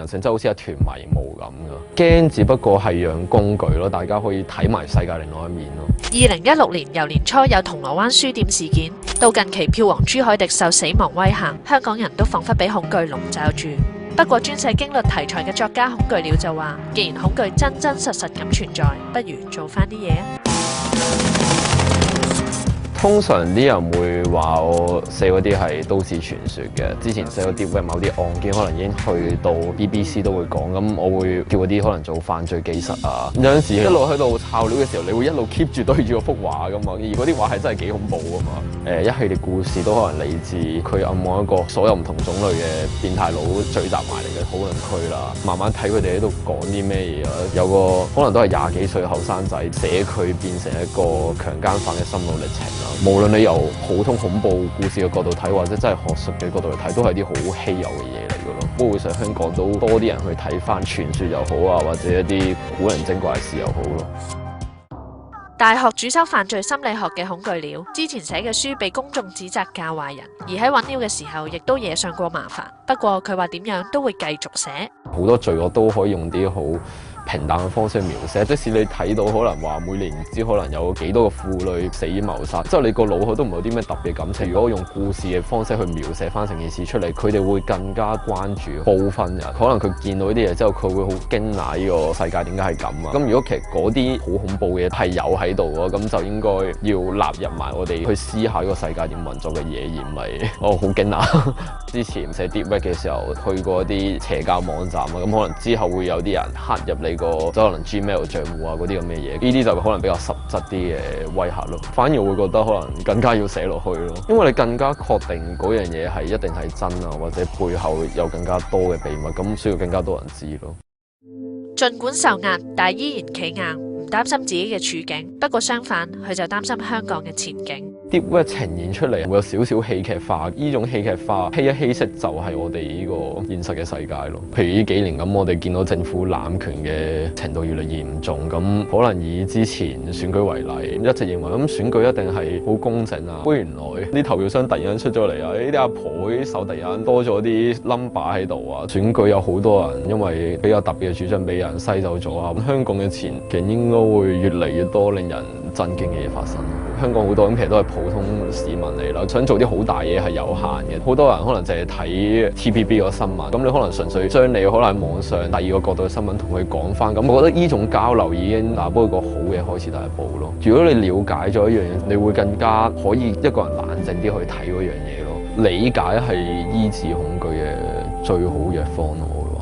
人性真係好似一團迷霧咁噶。驚只不過係樣工具咯，大家可以睇埋世界另外一面咯。2016年由年初有銅鑼灣書店事件，到近期票王朱凱廸受死亡威嚇，香港人都彷彿俾恐懼籠罩住。不過專寫驚慄題材嘅作家恐懼鳥就話，既然恐懼真真實實咁存在，不如做返啲嘢啊！通常啲人會話我寫嗰啲係都市傳說嘅，之前寫嗰啲某啲案件可能已經去到 BBC 都會講，咁我會叫嗰啲可能做犯罪紀實啊。有陣時一路喺度抄料嘅時候，你會一路 keep 住對住嗰幅畫噶嘛，而嗰啲畫係真係幾恐怖噶嘛。一系列故事都可能嚟自佢暗望一個所有唔同種類嘅變態佬聚集埋嚟嘅討論區啦。慢慢睇佢哋喺度講啲咩嘢啊，有個可能都係20幾歲後生仔寫佢變成一個強姦犯嘅心路歷程啦。無論你由普通恐怖故事嘅角度睇，或者真係學術嘅角度去睇，都係啲好稀有嘅嘢嚟嘅咯。不過會想香港都多啲人去睇翻傳說又好啊，或者一啲古靈精怪事又好咯。大學主修犯罪心理學嘅恐懼鳥，之前寫嘅書被公眾指責教壞人，而喺揾料嘅時候，亦都惹上過麻煩。不過佢話點樣都會繼續寫。好多罪惡都可以用啲好平淡嘅方式去描寫，即使你睇到可能話每年唔知可能有幾多個婦女死於謀殺，即係你個腦海都唔會有啲咩特別感情。如果用故事嘅方式去描寫翻成件事出嚟，佢哋會更加關注部分人。可能佢見到呢啲嘢之後，佢會好驚訝呢個世界點解係咁啊！咁如果其實嗰啲好恐怖嘅嘢係有喺度嘅，咁就應該要納入埋我哋去思考呢個世界點運作嘅嘢，而唔係好驚訝。之前寫 Deep Web 嘅時候，去過一啲邪教網站啊，咁可能之後會有啲人黑入你個即可能 Gmail 賬戶啊嗰啲咁嘅嘢，呢啲就可能比較實質啲嘅威嚇咯。反而會覺得可能更加要寫落去咯，因為你更加確定嗰樣嘢係一定係真啊，或者背後有更加多嘅秘密，咁需要更加多人知咯。儘管受壓，但係依然企硬，唔擔心自己嘅處境。不過相反，佢就擔心香港嘅前景。Deep Web 呈現出嚟會有少少戲劇化，呢種戲劇化稀一稀釋就係我哋呢個現實嘅世界咯。譬如呢幾年咁，我哋見到政府濫權嘅程度越嚟越嚴重，咁可能以之前選舉為例，一直認為咁選舉一定係好公正啊。不過原來啲投票箱突然間出咗嚟啊，呢啲阿婆啲手突然間多咗啲 number 喺度啊，選舉有好多人因為比較特別嘅主張俾人篩走咗啊。咁香港嘅前景應該會越嚟越多令人震驚嘅嘢發生。香港好多咁其實都係普通市民嚟啦，想做啲好大嘢係有限嘅。好多人可能淨係睇 TVB 個新聞，咁你可能純粹將你可能喺網上第二個角度嘅新聞同佢講翻，咁我覺得呢種交流已經打開一個好嘅開始第一步咯。如果你了解咗一樣嘢，你會更加可以一個人冷靜啲去睇嗰樣嘢咯。理解係醫治恐懼嘅最好藥方咯，我會話。